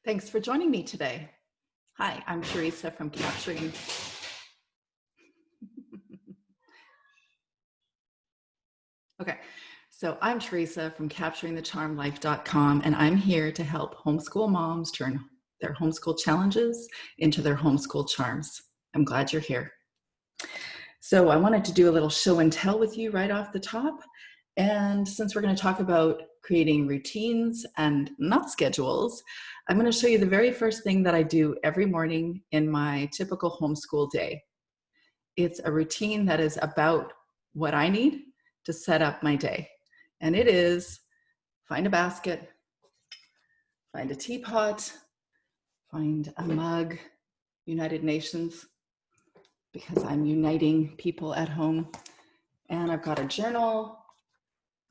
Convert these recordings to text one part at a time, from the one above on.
Thanks for joining me today. Hi, I'm Teresa from Capturing. Okay, so I'm Teresa from CapturingTheCharmLife.com, and I'm here to help homeschool moms turn their homeschool challenges into their homeschool charms. I'm glad you're here. So I wanted to do a little show and tell with you right off the top. And since we're going to talk about creating routines and not schedules, I'm going to show you the very first thing that I do every morning in my typical homeschool day. It's a routine that is about what I need to set up my day. And it is find a basket, find a teapot, find a mug, United Nations, because I'm uniting people at home. And I've got a journal.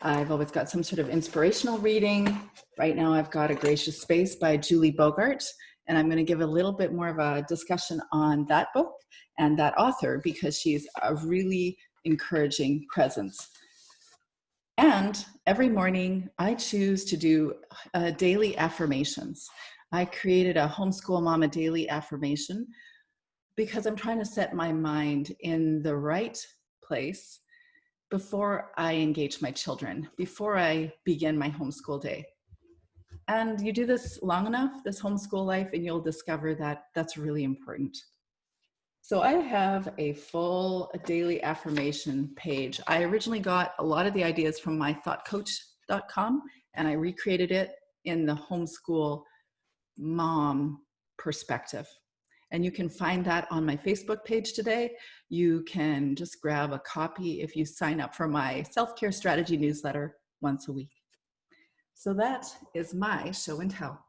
I've always got some sort of inspirational reading. Right now I've got A Gracious Space by Julie Bogart, and I'm going to give a little bit more of a discussion on that book and that author because she's a really encouraging presence. And every morning I choose to do daily affirmations. I created a Homeschool Mama daily affirmation because I'm trying to set my mind in the right place before I engage my children, before I begin my homeschool day. And you do this long enough, this homeschool life, and you'll discover that that's really important. So I have a full daily affirmation page. I originally got a lot of the ideas from mythoughtcoach.com, and I recreated it in the homeschool mom perspective. And you can find that on my Facebook page today. You can just grab a copy if you sign up for my self-care strategy newsletter once a week. So that is my show and tell.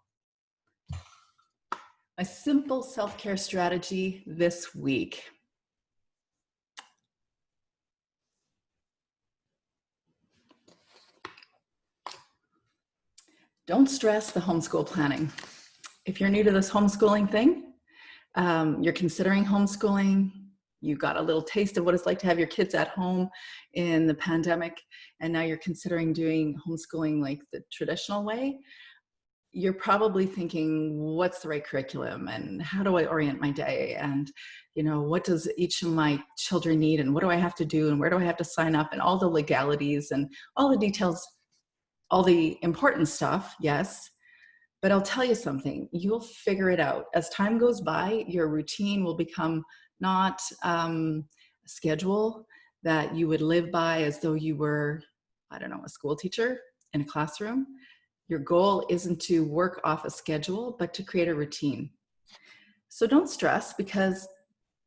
My simple self-care strategy this week. Don't stress the homeschool planning. If you're new to this homeschooling thing, you're considering homeschooling, you got a little taste of what it's like to have your kids at home in the pandemic, and now you're considering doing homeschooling like the traditional way, you're probably thinking, what's the right curriculum and how do I orient my day? And, what does each of my children need and what do I have to do and where do I have to sign up and all the legalities and all the details, all the important stuff, yes. But I'll tell you something, you'll figure it out. As time goes by, your routine will become not a schedule that you would live by as though you were, a school teacher in a classroom. Your goal isn't to work off a schedule, but to create a routine. So don't stress because,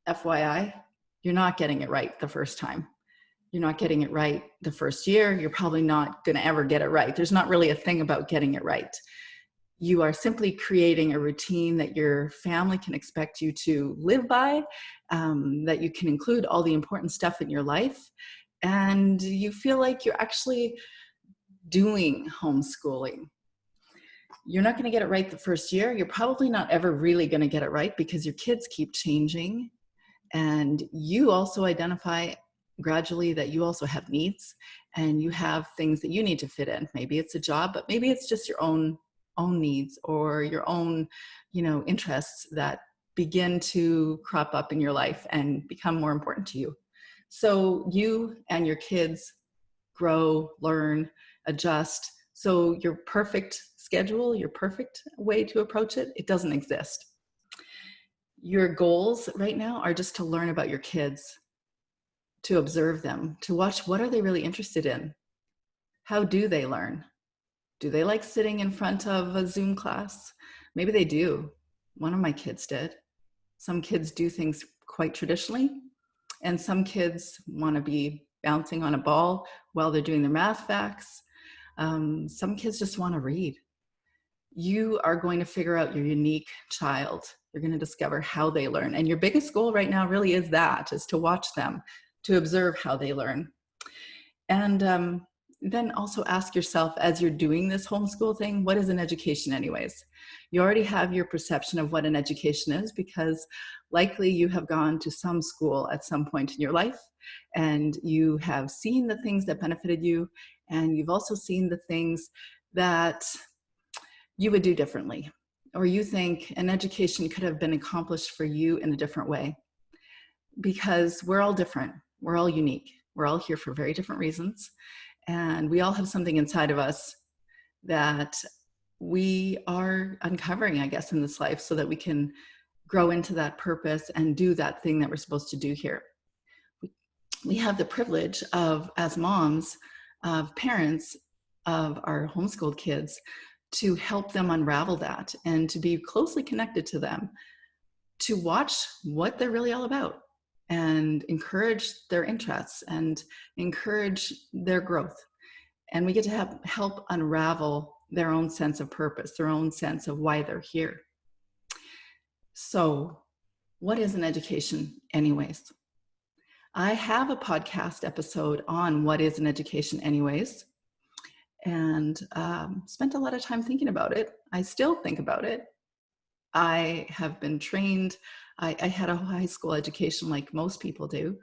FYI, you're not getting it right the first time. You're not getting it right the first year. You're probably not going to ever get it right. There's not really a thing about getting it right. You are simply creating a routine that your family can expect you to live by, that you can include all the important stuff in your life, and you feel like you're actually doing homeschooling. You're not going to get it right the first year. You're probably not ever really going to get it right because your kids keep changing, and you also identify gradually that you also have needs and you have things that you need to fit in. Maybe it's a job, but maybe it's just your own needs or your own, interests that begin to crop up in your life and become more important to you. So you and your kids grow, learn, adjust. So your perfect schedule, your perfect way to approach it, it doesn't exist. Your goals right now are just to learn about your kids, to observe them, to watch what are they really interested in? How do they learn? Do they like sitting in front of a Zoom class? Maybe they do. One of my kids did. Some kids do things quite traditionally, and some kids want to be bouncing on a ball while they're doing their math facts. Some kids just want to read. You are going to figure out your unique child. You're going to discover how they learn. And your biggest goal right now really is to watch them, to observe how they learn. And then also ask yourself, as you're doing this homeschool thing, what is an education anyways? You already have your perception of what an education is because likely you have gone to some school at some point in your life and you have seen the things that benefited you, and you've also seen the things that you would do differently, or you think an education could have been accomplished for you in a different way. Because we're all different, we're all unique, we're all here for very different reasons, and we all have something inside of us that we are uncovering, I guess, in this life so that we can grow into that purpose and do that thing that we're supposed to do here. We have the privilege of, as moms, of parents of our homeschooled kids, to help them unravel that and to be closely connected to them, to watch what they're really all about and encourage their interests and encourage their growth. And we get to help unravel their own sense of purpose, their own sense of why they're here. So, what is an education anyways? I have a podcast episode on what is an education anyways, and spent a lot of time thinking about it. I still think about it. I have been trained. I had a high school education like most people do,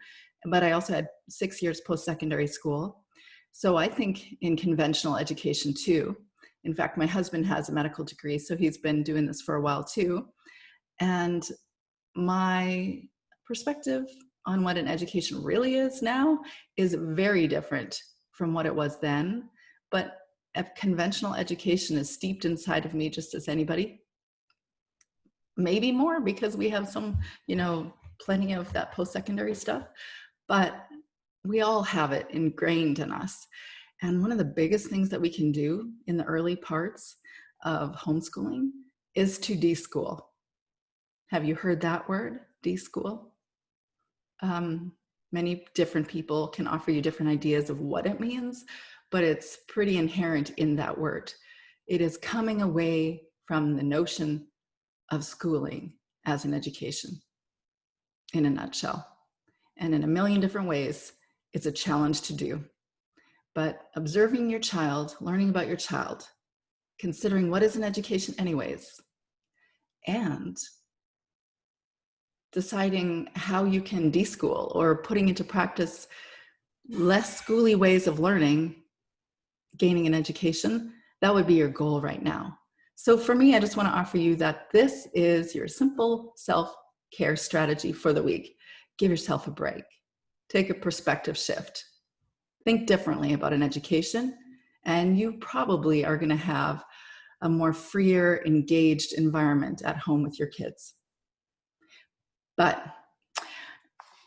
but I also had 6 years post-secondary school. So I think in conventional education too. In fact, my husband has a medical degree, so he's been doing this for a while too. And my perspective on what an education really is now is very different from what it was then. But a conventional education is steeped inside of me just as anybody. Maybe more because we have some, plenty of that post-secondary stuff, but we all have it ingrained in us. And one of the biggest things that we can do in the early parts of homeschooling is to deschool. Have you heard that word, deschool? Many different people can offer you different ideas of what it means, but it's pretty inherent in that word. It is coming away from the notion of schooling as an education in a nutshell. And in a million different ways, it's a challenge to do. But observing your child, learning about your child, considering what is an education anyways, and deciding how you can deschool or putting into practice less schooly ways of learning, gaining an education, that would be your goal right now. So for me, I just want to offer you that this is your simple self-care strategy for the week. Give yourself a break. Take a perspective shift. Think differently about an education, and you probably are going to have a more freer, engaged environment at home with your kids. But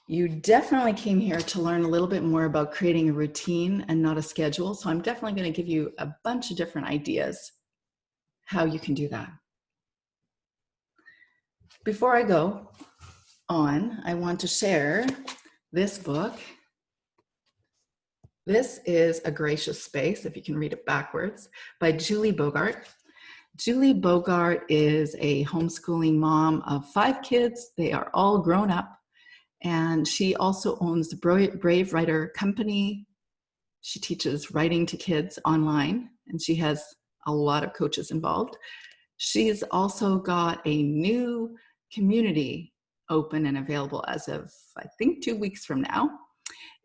you definitely came here to learn a little bit more about creating a routine and not a schedule. So I'm definitely going to give you a bunch of different ideas how you can do that. Before I go on, I want to share this book. This is A Gracious Space, if you can read it backwards, by Julie Bogart. Julie Bogart is a homeschooling mom of 5 kids. They are all grown up. And she also owns the Brave Writer Company. She teaches writing to kids online, and she has a lot of coaches involved. She's also got a new community open and available as of, I think, 2 weeks from now,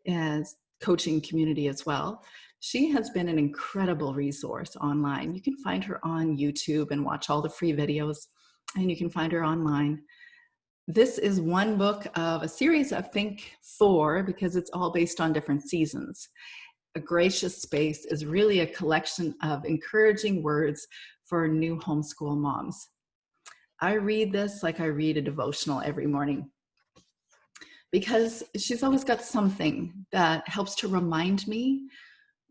as coaching community as well. She has been an incredible resource online. You can find her on YouTube and watch all the free videos, and you can find her online. This is one book of a series of, I think, 4, because it's all based on different seasons. A Gracious Space is really a collection of encouraging words for new homeschool moms. I read this like I read a devotional every morning, because she's always got something that helps to remind me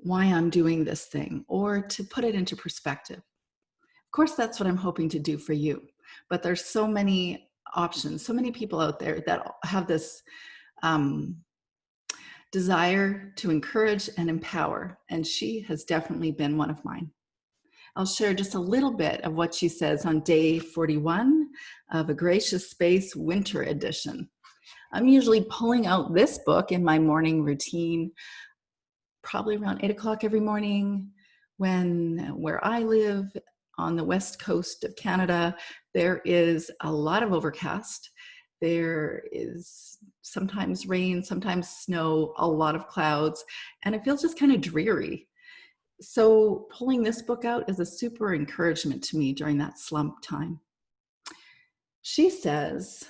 why I'm doing this thing, or to put it into perspective. Of course, that's what I'm hoping to do for you. But there's so many options, so many people out there that have this desire to encourage and empower, and she has definitely been one of mine. I'll share just a little bit of what she says on day 41 of A Gracious Space Winter Edition. I'm usually pulling out this book in my morning routine, probably around 8 o'clock every morning. Where I live on the west coast of Canada, there is a lot of overcast. There is sometimes rain, sometimes snow, a lot of clouds, and it feels just kind of dreary. So pulling this book out is a super encouragement to me during that slump time. She says,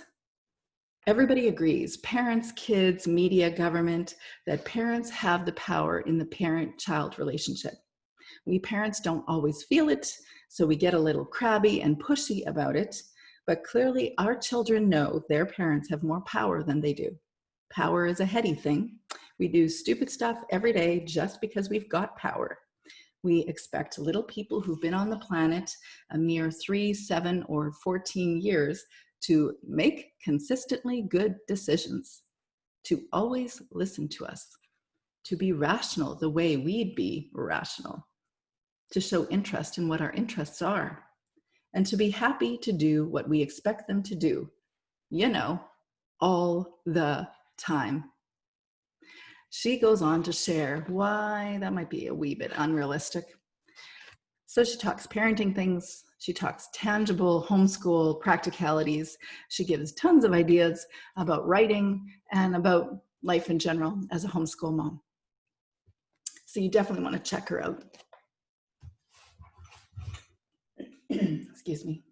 everybody agrees, parents, kids, media, government, that parents have the power in the parent-child relationship. We parents don't always feel it, so we get a little crabby and pushy about it, but clearly our children know their parents have more power than they do. Power is a heady thing. We do stupid stuff every day just because we've got power. We expect little people who've been on the planet a mere 3, 7, or 14 years to make consistently good decisions, to always listen to us, to be rational the way we'd be rational, to show interest in what our interests are, and to be happy to do what we expect them to do, all the time. She goes on to share why that might be a wee bit unrealistic. So she talks parenting things, she talks tangible homeschool practicalities, she gives tons of ideas about writing and about life in general as a homeschool mom. So you definitely want to check her out. Excuse me.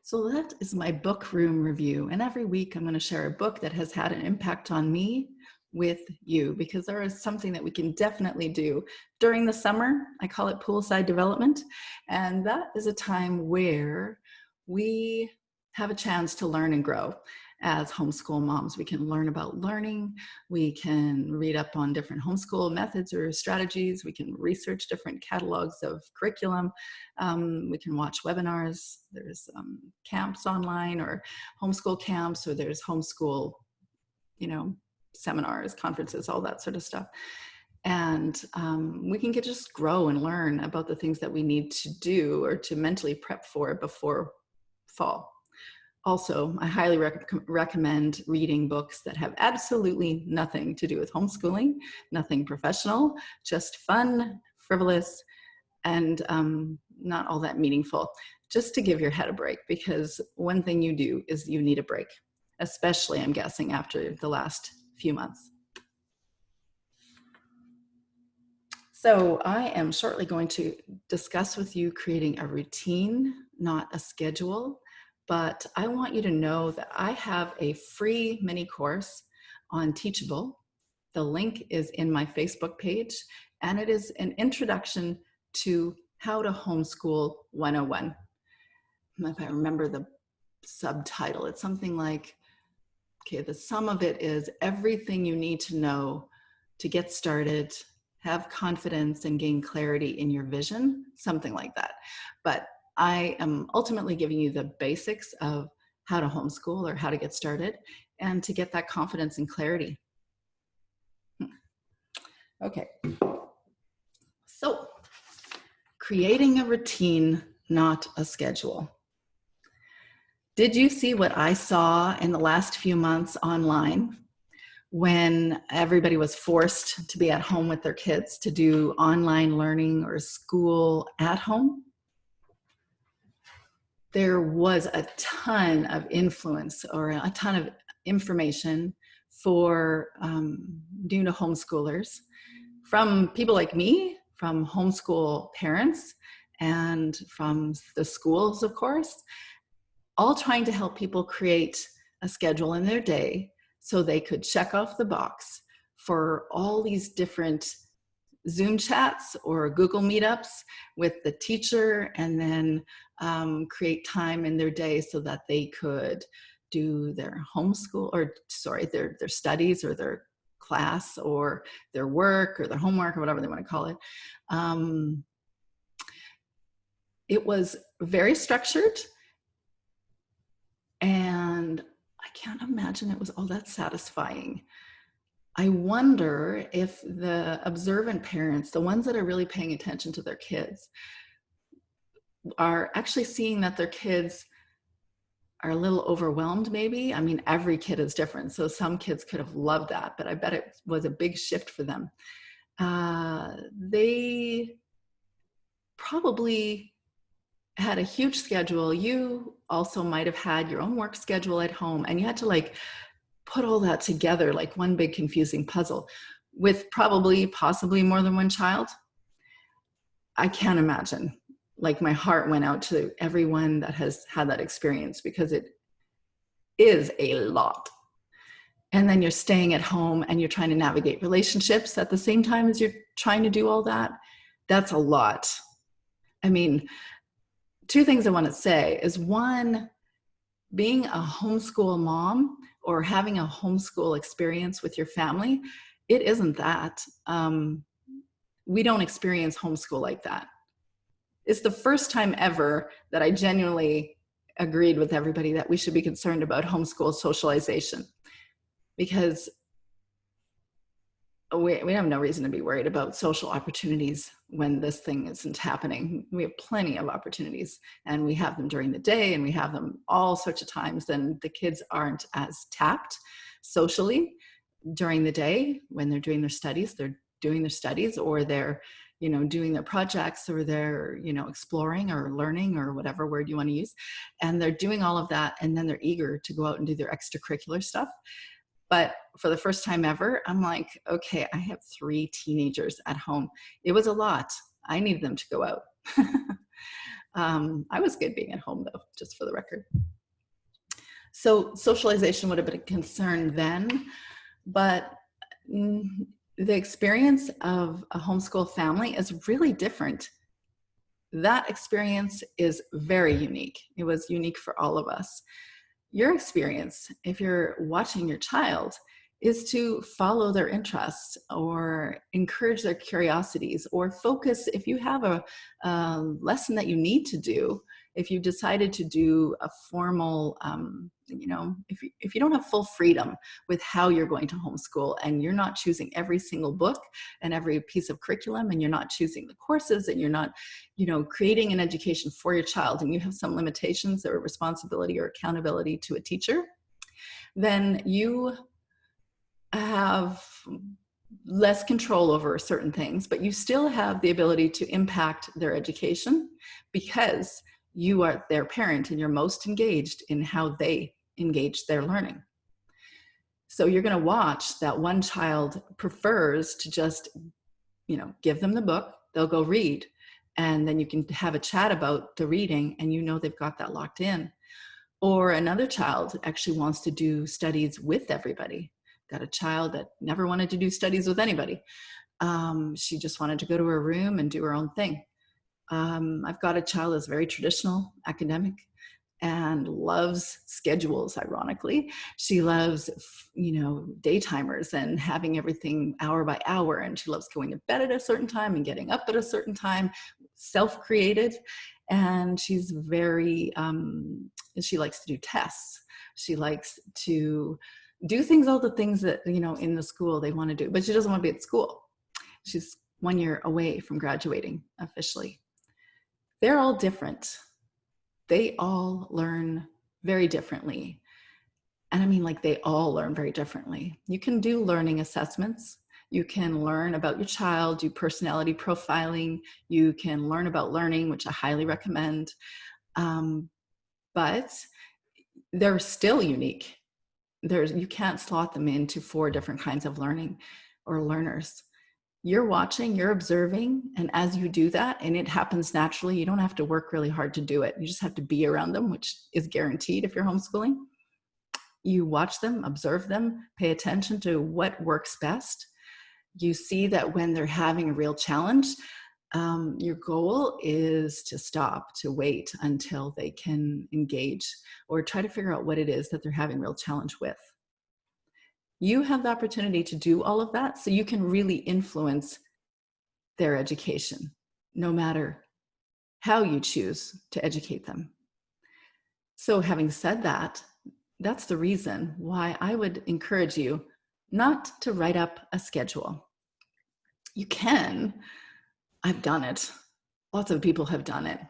So that is my book room review. And every week I'm going to share a book that has had an impact on me with you, because there is something that we can definitely do during the summer. I call it poolside development. And that is a time where we have a chance to learn and grow. As homeschool moms, we can learn about learning. We can read up on different homeschool methods or strategies. We can research different catalogs of curriculum. We can watch webinars. There's camps online, or homeschool camps, or there's homeschool, seminars, conferences, all that sort of stuff. And we can just grow and learn about the things that we need to do or to mentally prep for before fall. Also, I highly recommend reading books that have absolutely nothing to do with homeschooling, nothing professional, just fun, frivolous, and not all that meaningful, just to give your head a break, because one thing you do is you need a break, especially, I'm guessing, after the last few months. So I am shortly going to discuss with you creating a routine, not a schedule. But I want you to know that I have a free mini course on Teachable. The link is in my Facebook page, and it is an introduction to how to homeschool 101. If I remember the subtitle, it's something like, okay, the sum of it is everything you need to know to get started, have confidence, and gain clarity in your vision, something like that. But I am ultimately giving you the basics of how to homeschool or how to get started and to get that confidence and clarity. Okay. So, creating a routine, not a schedule. Did you see what I saw in the last few months online when everybody was forced to be at home with their kids to do online learning or school at home? There was a ton of influence or a ton of information for new to homeschoolers from people like me, from homeschool parents, and from the schools, of course, all trying to help people create a schedule in their day so they could check off the box for all these different Zoom chats or Google meetups with the teacher, and then create time in their day so that they could do their homeschool, or their studies or their class or their work or their homework or whatever they want to call it. It was very structured, and I can't imagine it was all that satisfying. I wonder if the observant parents, the ones that are really paying attention to their kids, are actually seeing that their kids are a little overwhelmed maybe. I mean, every kid is different, so some kids could have loved that, but I bet it was a big shift for them. They probably had a huge schedule. You also might have had your own work schedule at home, and you had to put all that together like one big confusing puzzle. with probably possibly more than one child. I can't imagine. Like, my heart went out to everyone that has had that experience, because it is a lot. And then you're staying at home and you're trying to navigate relationships at the same time as you're trying to do all that. That's a lot. I mean, two things I want to say is, one, being a homeschool mom or having a homeschool experience with your family, it isn't that. We don't experience homeschool like that. It's the first time ever that I genuinely agreed with everybody that we should be concerned about homeschool socialization, because we have no reason to be worried about social opportunities when this thing isn't happening. We have plenty of opportunities, and we have them during the day, and we have them all sorts of times. And the kids aren't as tapped socially during the day when they're doing their studies. They're doing their studies, or they're, doing their projects, or they're, exploring or learning, or whatever word you want to use. And they're doing all of that. And then they're eager to go out and do their extracurricular stuff. But for the first time ever, I'm like, okay, I have 3 teenagers at home. It was a lot. I needed them to go out. I was good being at home, though, just for the record. So socialization would have been a concern then, but the experience of a homeschool family is really different. That experience is very unique. It was unique for all of us. Your experience, if you're watching your child, is to follow their interests or encourage their curiosities, or focus. If you have a lesson that you need to do, if you decided to do a formal, if you don't have full freedom with how you're going to homeschool, and you're not choosing every single book and every piece of curriculum, and you're not choosing the courses, and you're not, creating an education for your child, and you have some limitations or responsibility or accountability to a teacher, then you have less control over certain things, but you still have the ability to impact their education, because you are their parent and you're most engaged in how they engage their learning. So you're going to watch that one child prefers to just, give them the book, they'll go read, and then you can have a chat about the reading, and they've got that locked in. Or another child actually wants to do studies with everybody. Got a child that never wanted to do studies with anybody. She just wanted to go to her room and do her own thing. I've got a child that's very traditional, academic, and loves schedules, ironically. She loves, day timers and having everything hour by hour. And she loves going to bed at a certain time and getting up at a certain time, self-created. And she's very, she likes to do tests. She likes to do all the things that, in the school they want to do, but she doesn't want to be at school. She's 1 year away from graduating officially. They're all different. They all learn very differently. And I mean, they all learn very differently. You can do learning assessments. You can learn about your child, do personality profiling. You can learn about learning, which I highly recommend. But they're still unique. You can't slot them into 4 different kinds of learning or learners. You're watching, you're observing, and as you do that, and it happens naturally, you don't have to work really hard to do it. You just have to be around them, which is guaranteed if you're homeschooling. You watch them, observe them, pay attention to what works best. You see that when they're having a real challenge, your goal is to stop, to wait until they can engage, or try to figure out what it is that they're having real challenge with. You have the opportunity to do all of that, so you can really influence their education, no matter how you choose to educate them. So having said that, that's the reason why I would encourage you not to write up a schedule. You can. I've done it. Lots of people have done it.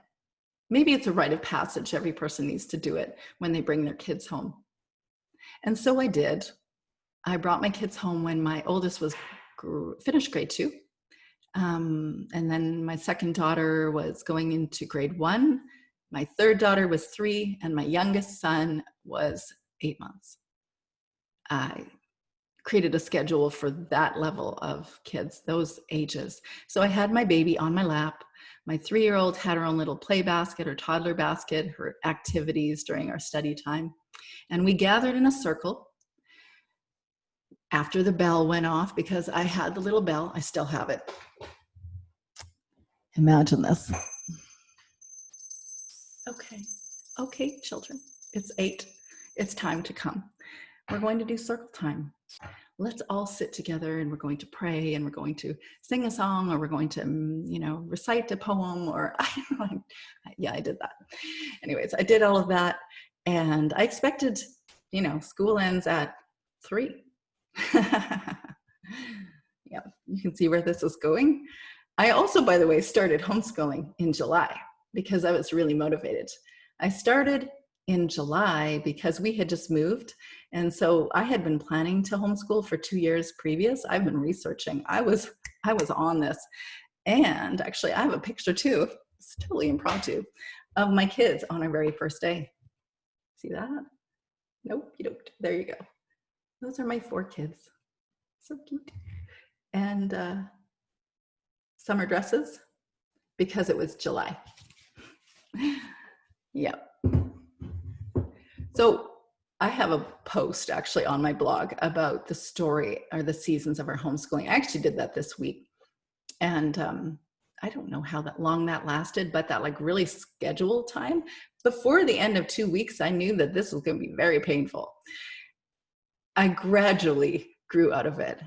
Maybe it's a rite of passage. Every person needs to do it when they bring their kids home. And so I did. I brought my kids home when my oldest was finished grade 2. And then my second daughter was going into grade 1. My third daughter was 3, and my youngest son was 8 months. I created a schedule for that level of kids, those ages. So I had my baby on my lap. My 3-year-old had her own little play basket or toddler basket, her activities during our study time. And we gathered in a circle after the bell went off, because I had the little bell. I still have it. Imagine this. Okay, children, it's 8. It's time to come. We're going to do circle time. Let's all sit together and we're going to pray and we're going to sing a song, or we're going to, recite a poem, or I don't know. Yeah, I did that. Anyways, I did all of that, and I expected, school ends at 3. Yeah, you can see where this is going. I also, by the way, started homeschooling in July because I was really motivated. I started in July because we had just moved. And so I had been planning to homeschool for 2 years previous. I've been researching. I was on this. And actually, I have a picture too, it's totally impromptu, of my kids on our very first day. See that? Nope, you don't. There you go. Those are my 4 kids. So cute. And summer dresses, because it was July. Yeah. So I have a post actually on my blog about the story or the seasons of our homeschooling. I actually did that this week. And I don't know how long that lasted, but that really scheduled time. Before the end of 2 weeks, I knew that this was going to be very painful. I gradually grew out of it,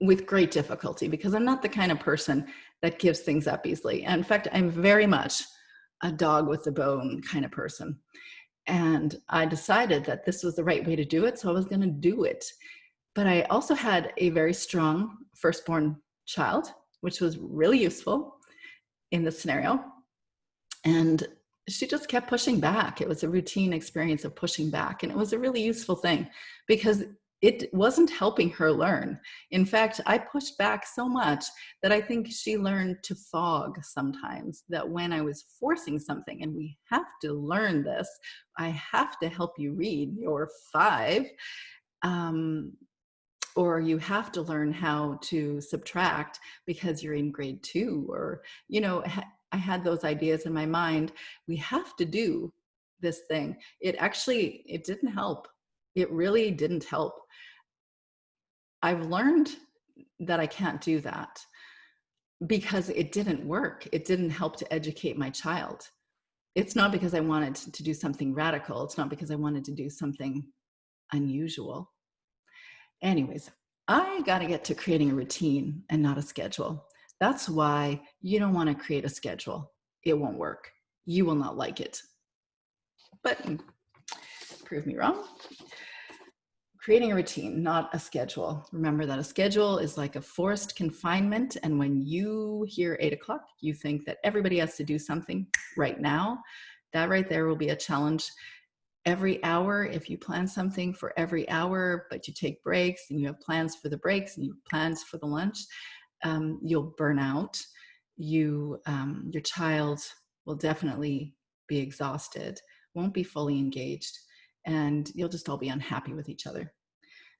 with great difficulty, because I'm not the kind of person that gives things up easily. And in fact, I'm very much a dog with a bone kind of person. And I decided that this was the right way to do it, so I was going to do it. But I also had a very strong firstborn child, which was really useful in this scenario. And she just kept pushing back. It was a routine experience of pushing back. And it was a really useful thing because it wasn't helping her learn. In fact, I pushed back so much that I think she learned to fog sometimes, that when I was forcing something, and we have to learn this, I have to help you read, you're 5, or you have to learn how to subtract because you're in grade 2, or, I had those ideas in my mind. We have to do this thing. It didn't help. It really didn't help. I've learned that I can't do that because it didn't work. It didn't help to educate my child. It's not because I wanted to do something radical. It's not because I wanted to do something unusual. Anyways, I got to get to creating a routine and not a schedule. That's why you don't want to create a schedule. It won't work. You will not like it. But prove me wrong. Creating a routine, not a schedule. Remember that a schedule is like a forced confinement. And when you hear 8 o'clock, you think that everybody has to do something right now. That right there will be a challenge. Every hour, if you plan something for every hour, but you take breaks and you have plans for the breaks and you have plans for the lunch, you'll burn out. Your child will definitely be exhausted, won't be fully engaged, and you'll just all be unhappy with each other.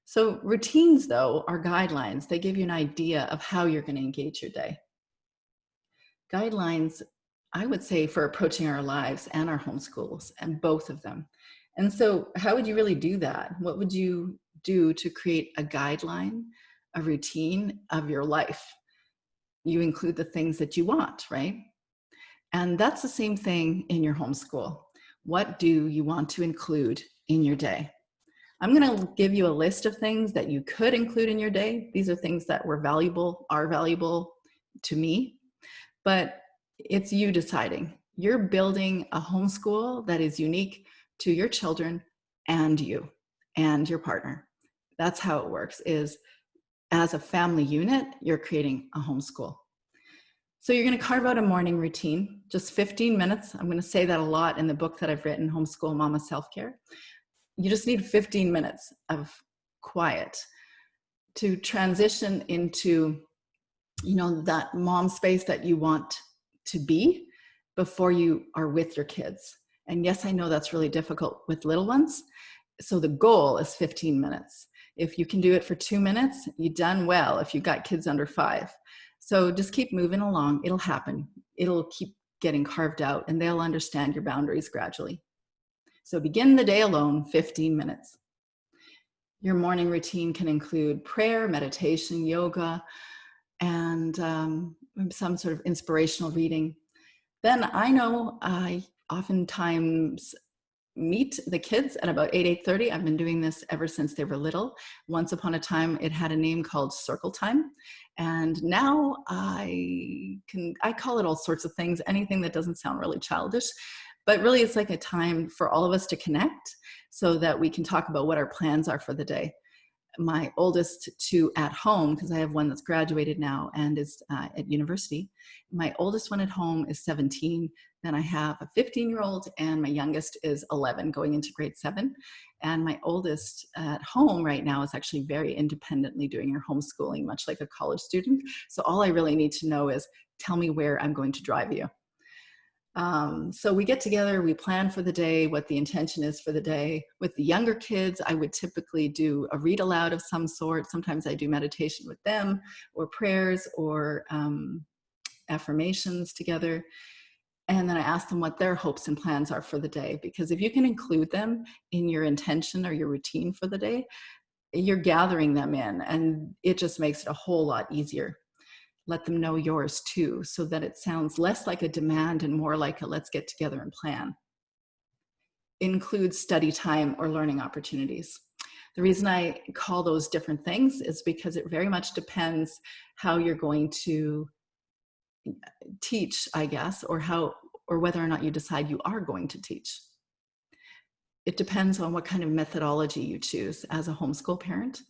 So routines, though, are guidelines. They give you an idea of how you're going to engage your day. Guidelines, I would say, for approaching our lives and our homeschools, and both of them. And so how would you really do that? What would you do to create a guideline, a routine of your life? You include the things that you want, right? And that's the same thing in your homeschool. What do you want to include in your day? I'm going to give you a list of things that you could include in your day. These are things that are valuable to me, but it's you deciding. You're building a homeschool that is unique to your children and you and your partner. That's how it works, is as a family unit, you're creating a homeschool. So you're going to carve out a morning routine, just 15 minutes. I'm going to say that a lot in the book that I've written, Homeschool Mama Self-Care. You just need 15 minutes of quiet to transition into, that mom space that you want to be before you are with your kids. And yes, I know that's really difficult with little ones. So the goal is 15 minutes. If you can do it for 2 minutes, you've done well if you've got kids under 5. So just keep moving along. It'll happen. It'll keep getting carved out, and they'll understand your boundaries gradually. So begin the day alone, 15 minutes. Your morning routine can include prayer, meditation, yoga, and some sort of inspirational reading. Then I know I oftentimes meet the kids at about 8:30. I've been doing this ever since they were little. Once upon a time, it had a name called circle time. And now I call it all sorts of things, anything that doesn't sound really childish. But really, it's like a time for all of us to connect so that we can talk about what our plans are for the day. My oldest two at home, because I have one that's graduated now and is at university. My oldest one at home is 17. Then I have a 15-year-old, and my youngest is 11, going into grade 7. And my oldest at home right now is actually very independently doing her homeschooling, much like a college student. So all I really need to know is, tell me where I'm going to drive you. So we get together, we plan for the day, what the intention is for the day. With the younger kids, I would typically do a read aloud of some sort. Sometimes I do meditation with them, or prayers, or affirmations together. And then I ask them what their hopes and plans are for the day. Because if you can include them in your intention or your routine for the day, you're gathering them in, and it just makes it a whole lot easier. Let them know yours too, so that it sounds less like a demand and more like a let's get together and plan. Include study time or learning opportunities. The reason I call those different things is because it very much depends how you're going to teach, I guess, or whether or not you decide you are going to teach. It depends on what kind of methodology you choose as a homeschool parent.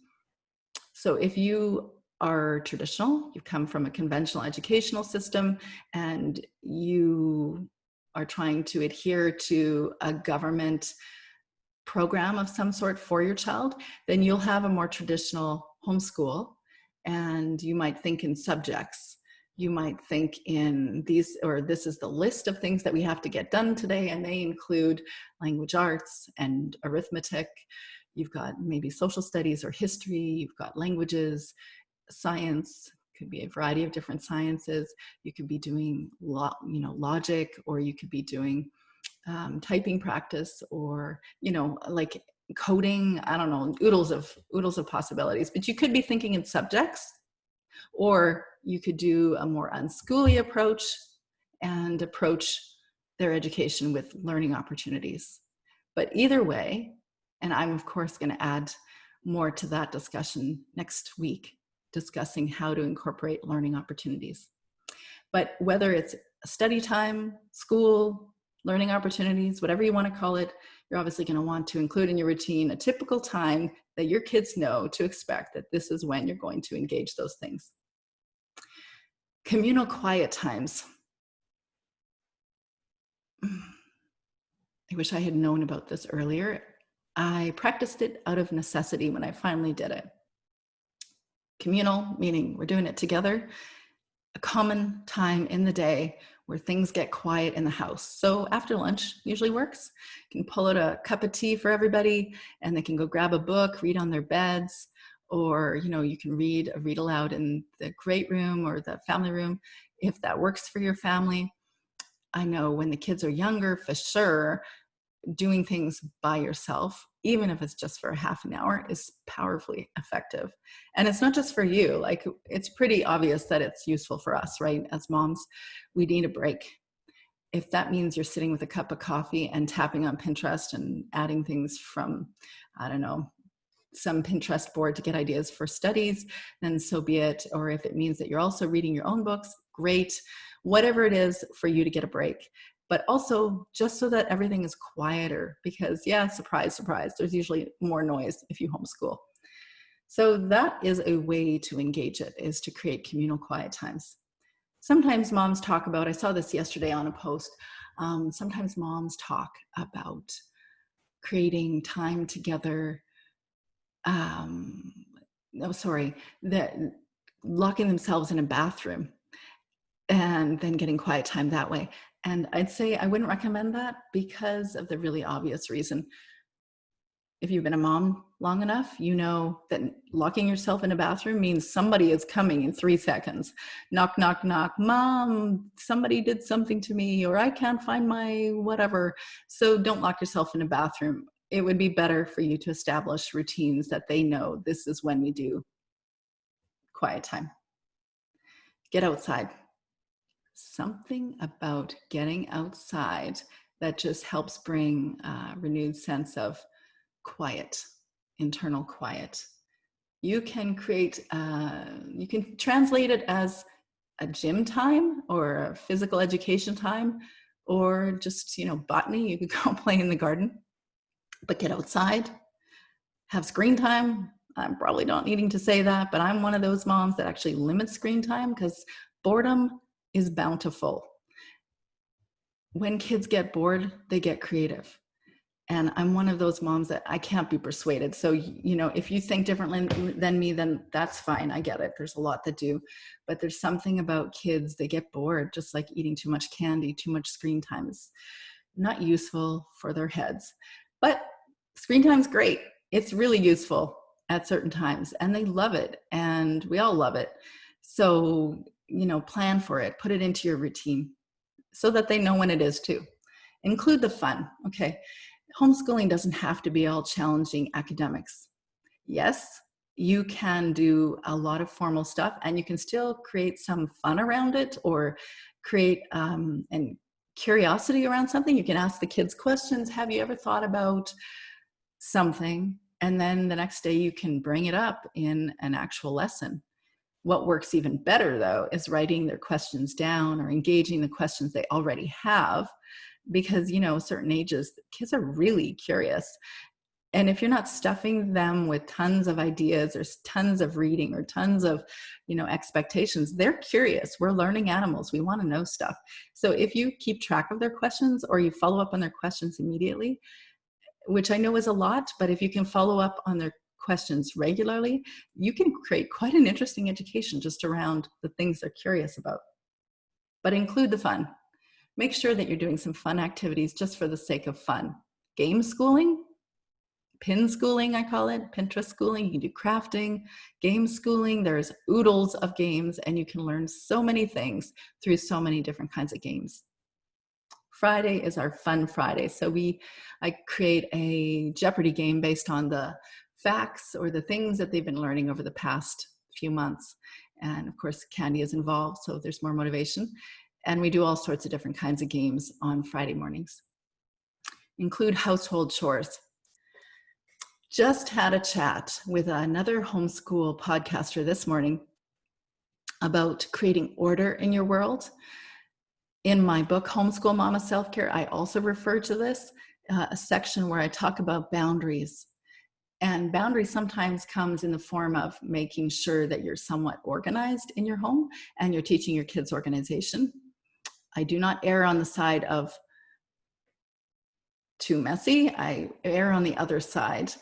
So if you are traditional, you come from a conventional educational system, and you are trying to adhere to a government program of some sort for your child, then you'll have a more traditional homeschool, and you might think in subjects. You might think in these, or this is the list of things that we have to get done today, and they include language arts and arithmetic. You've got maybe social studies or history, you've got languages, science, could be a variety of different sciences. You could be doing logic, or you could be doing typing practice, or like coding. I don't know, oodles of possibilities. But you could be thinking in subjects, or you could do a more unschooly approach and approach their education with learning opportunities. But either way, and I'm of course going to add more to that discussion next week, discussing how to incorporate learning opportunities. But whether it's study time, school, learning opportunities, whatever you want to call it, you're obviously going to want to include in your routine a typical time that your kids know to expect that this is when you're going to engage those things. Communal quiet times. I wish I had known about this earlier. I practiced it out of necessity when I finally did it. Communal, meaning we're doing it together, a common time in the day where things get quiet in the house. So after lunch usually works. You can pull out a cup of tea for everybody, and they can go grab a book, read on their beds, or you can read aloud in the great room or the family room if that works for your family. I know when the kids are younger, for sure, doing things by yourself, even if it's just for half an hour, is powerfully effective. And it's not just for you. Like, it's pretty obvious that it's useful for us, right? As moms, we need a break. If that means you're sitting with a cup of coffee and tapping on Pinterest and adding things from, I don't know, some Pinterest board to get ideas for studies, then so be it. Or if it means that you're also reading your own books, great. Whatever it is for you to get a break. But also just so that everything is quieter, because surprise, surprise, there's usually more noise if you homeschool. So that is a way to engage it, is to create communal quiet times. Sometimes moms talk about, I saw this yesterday on a post, sometimes moms talk about creating time together, locking themselves in a bathroom and then getting quiet time that way. And I'd say I wouldn't recommend that because of the really obvious reason. If you've been a mom long enough, you know that locking yourself in a bathroom means somebody is coming in 3 seconds. Knock, knock, knock. Mom, somebody did something to me, or I can't find my whatever. So don't lock yourself in a bathroom. It would be better for you to establish routines that they know this is when we do quiet time. Get outside. Something about getting outside that just helps bring a renewed sense of quiet, internal quiet. You can you can translate it as a gym time or a physical education time, or just, botany. You could go play in the garden, but get outside, have screen time. I'm probably not needing to say that, but I'm one of those moms that actually limits screen time because boredom is bountiful. When kids get bored, they get creative. And I'm one of those moms that I can't be persuaded. So, if you think differently than me, then that's fine. I get it. There's a lot that do. But there's something about kids, they get bored, just like eating too much candy, too much screen time is not useful for their heads. But screen time's great. It's really useful at certain times, and they love it. And we all love it. So, plan for it. Put it into your routine so that they know when it is too. Include the fun. Okay. Homeschooling doesn't have to be all challenging academics. Yes, you can do a lot of formal stuff and you can still create some fun around it, or create and curiosity around something. You can ask the kids questions. Have you ever thought about something? And then the next day you can bring it up in an actual lesson. What works even better, though, is writing their questions down or engaging the questions they already have. Because, certain ages, kids are really curious. And if you're not stuffing them with tons of ideas or tons of reading or tons of, expectations, they're curious. We're learning animals. We want to know stuff. So if you keep track of their questions, or you follow up on their questions immediately, which I know is a lot, but if you can follow up on their questions regularly, you can create quite an interesting education just around the things they're curious about. But include the fun. Make sure that you're doing some fun activities just for the sake of fun. Game schooling, pin schooling, I call it, Pinterest schooling. You can do crafting, game schooling. There's oodles of games, and you can learn so many things through so many different kinds of games. Friday is our fun Friday. So I create a Jeopardy game based on the facts or the things that they've been learning over the past few months. And of course, candy is involved, so there's more motivation. And we do all sorts of different kinds of games on Friday mornings. Include household chores. Just had a chat with another homeschool podcaster this morning about creating order in your world. In my book, Homeschool Mama Self-Care, I also refer to this, a section where I talk about boundaries. And boundaries sometimes comes in the form of making sure that you're somewhat organized in your home and you're teaching your kids organization. I do not err on the side of too messy. I err on the other side.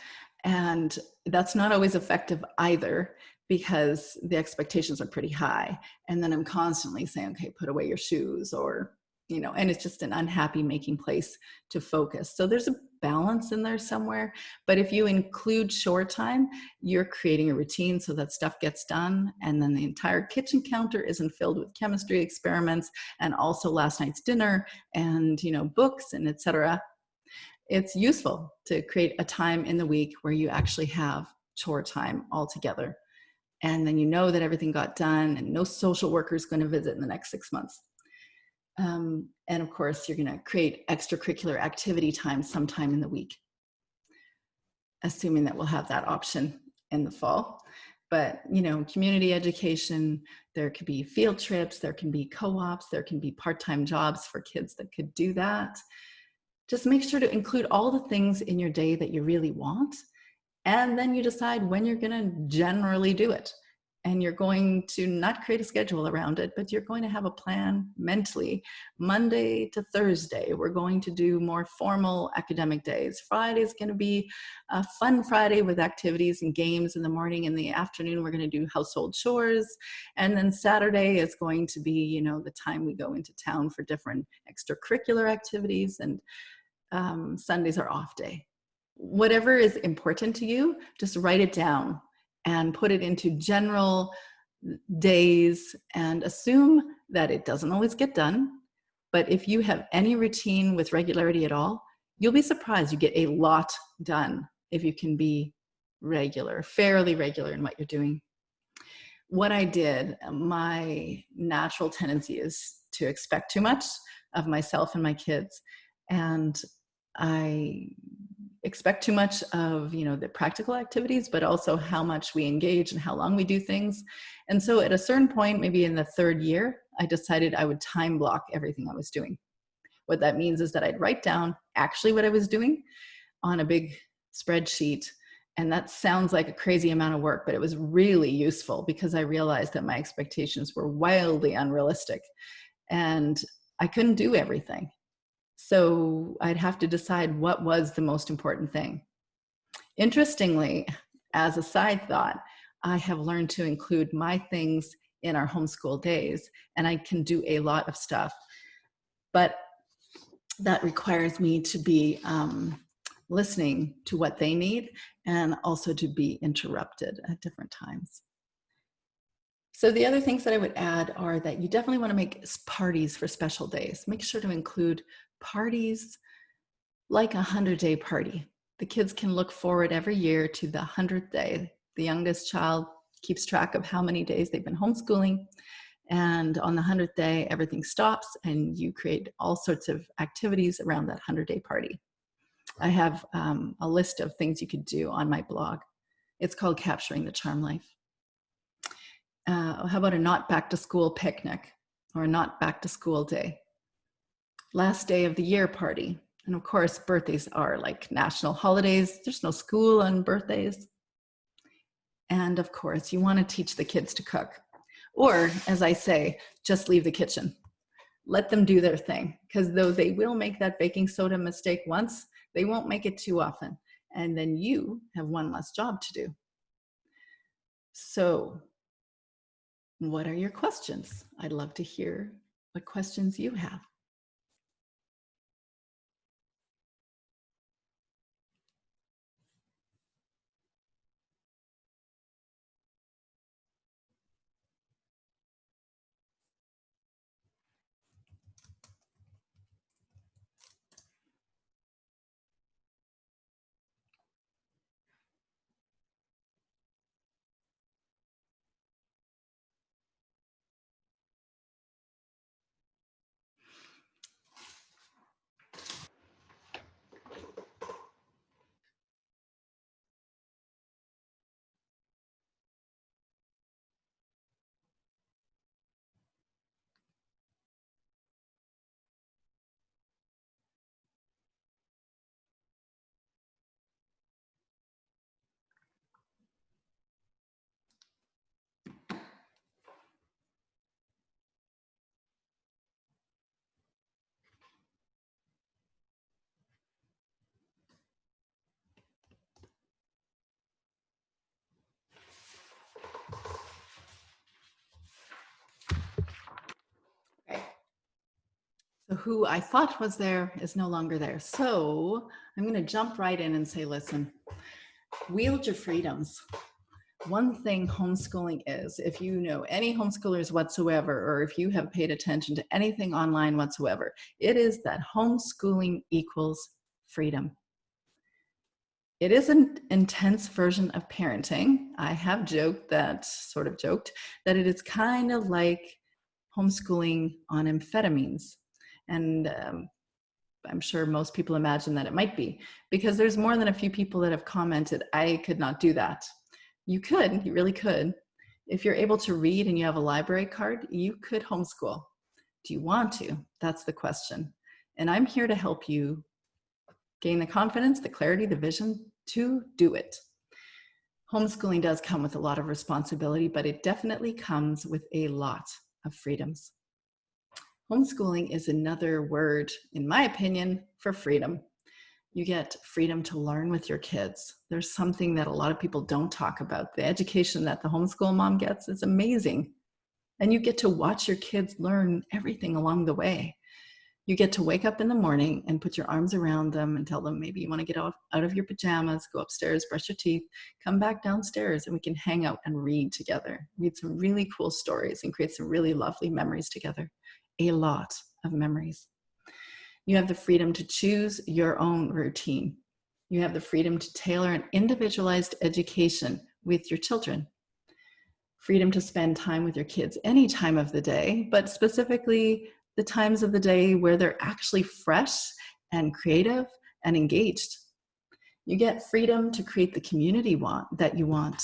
And that's not always effective either, because the expectations are pretty high. And then I'm constantly saying, okay, put away your shoes, or, and it's just an unhappy making place to focus. So there's a balance in there somewhere. But if you include shore time, you're creating a routine so that stuff gets done. And then the entire kitchen counter isn't filled with chemistry experiments and also last night's dinner and, books and etc. It's useful to create a time in the week where you actually have chore time all together. And then you know that everything got done and no social worker is going to visit in the next 6 months. And of course, you're going to create extracurricular activity time sometime in the week, assuming that we'll have that option in the fall. But, community education, there could be field trips, there can be co-ops, there can be part-time jobs for kids that could do that. Just make sure to include all the things in your day that you really want. And then you decide when you're going to generally do it. And you're going to not create a schedule around it, but you're going to have a plan mentally. Monday to Thursday, we're going to do more formal academic days. Friday is going to be a fun Friday with activities and games in the morning. In the afternoon, we're going to do household chores. And then Saturday is going to be, the time we go into town for different extracurricular activities. And Sundays are off day. whatever is important to you, just write it down and put it into general days and assume that it doesn't always get done. But if you have any routine with regularity at all, you'll be surprised. You get a lot done if you can be regular, fairly regular in what you're doing. What I did, my natural tendency is to expect too much of myself and my kids. And I expect too much of, the practical activities, but also how much we engage and how long we do things. And so at a certain point, maybe in the third year, I decided I would time block everything I was doing. What that means is that I'd write down actually what I was doing on a big spreadsheet. And that sounds like a crazy amount of work, but it was really useful because I realized that my expectations were wildly unrealistic and I couldn't do everything. So I'd have to decide what was the most important thing. Interestingly, as a side thought, I have learned to include my things in our homeschool days, and I can do a lot of stuff. But that requires me to be listening to what they need and also to be interrupted at different times. So the other things that I would add are that you definitely want to make parties for special days. Make sure to include parties like a 100-day party. The kids can look forward every year to the 100th day. The youngest child keeps track of how many days they've been homeschooling. And on the 100th day, everything stops and you create all sorts of activities around that 100-day party. I have a list of things you could do on my blog. It's called Capturing the Charm Life. How about a not back to school picnic or a not back to school day? Last day of the year party. And of course, birthdays are like national holidays. There's no school on birthdays. And of course, you want to teach the kids to cook. Or, as I say, just leave the kitchen. Let them do their thing. Because though they will make that baking soda mistake once, they won't make it too often. And then you have one less job to do. So, what are your questions? I'd love to hear what questions you have. So who I thought was there is no longer there. So I'm going to jump right in and say, listen, wield your freedoms. One thing homeschooling is, if you know any homeschoolers whatsoever, or if you have paid attention to anything online whatsoever, it is that homeschooling equals freedom. It is an intense version of parenting. I have joked that it is kind of like homeschooling on amphetamines. And I'm sure most people imagine that it might be, because there's more than a few people that have commented, I could not do that. You could, you really could. If you're able to read and you have a library card, you could homeschool. Do you want to? That's the question. And I'm here to help you gain the confidence, the clarity, the vision to do it. Homeschooling does come with a lot of responsibility, but it definitely comes with a lot of freedoms. Homeschooling is another word, in my opinion, for freedom. You get freedom to learn with your kids. There's something that a lot of people don't talk about. The education that the homeschool mom gets is amazing. And you get to watch your kids learn everything along the way. You get to wake up in the morning and put your arms around them and tell them maybe you want to get out of your pajamas, go upstairs, brush your teeth, come back downstairs, and we can hang out and read together. Read some really cool stories and create some really lovely memories together. A lot of memories. You have the freedom to choose your own routine. You have the freedom to tailor an individualized education with your children. Freedom to spend time with your kids any time of the day, but specifically the times of the day where they're actually fresh and creative and engaged. You get freedom to create the community that you want.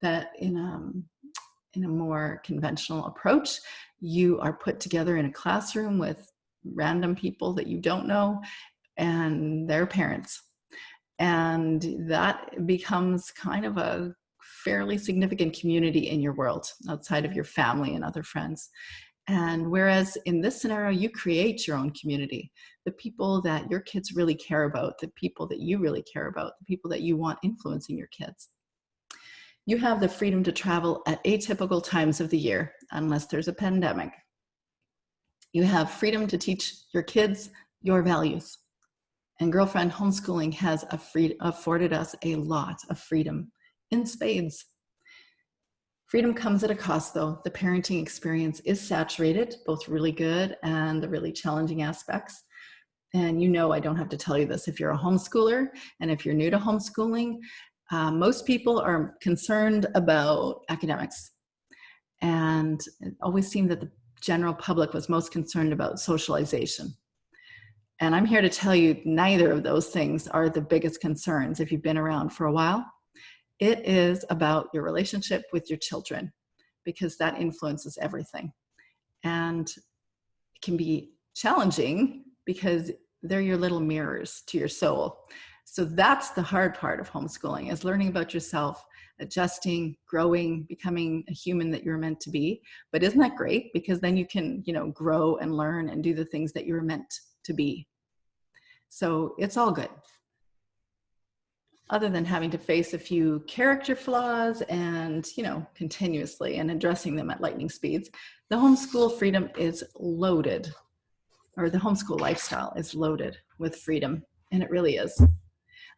That in a more conventional approach, you are put together in a classroom with random people that you don't know and their parents. And that becomes kind of a fairly significant community in your world outside of your family and other friends. And whereas in this scenario, you create your own community, the people that your kids really care about, the people that you really care about, the people that you want influencing your kids. You have the freedom to travel at atypical times of the year, unless there's a pandemic. You have freedom to teach your kids your values. And girlfriend, homeschooling has afforded us a lot of freedom in spades. Freedom comes at a cost, though. The parenting experience is saturated, both really good and the really challenging aspects. And you know I don't have to tell you this. If you're a homeschooler and if you're new to homeschooling, most people are concerned about academics. And it always seemed that the general public was most concerned about socialization. And I'm here to tell you neither of those things are the biggest concerns if you've been around for a while. It is about your relationship with your children, because that influences everything. And it can be challenging because they're your little mirrors to your soul. So that's the hard part of homeschooling, is learning about yourself, adjusting, growing, becoming a human that you're meant to be. But isn't that great? Because then you can, grow and learn and do the things that you were meant to be. So it's all good. Other than having to face a few character flaws and, continuously and addressing them at lightning speeds, the homeschool freedom is loaded, or the homeschool lifestyle is loaded with freedom, and it really is.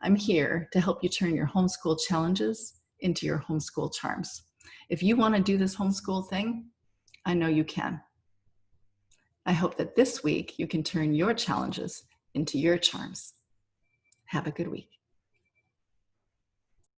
I'm here to help you turn your homeschool challenges into your homeschool charms. If you want to do this homeschool thing, I know you can. I hope that this week you can turn your challenges into your charms. Have a good week.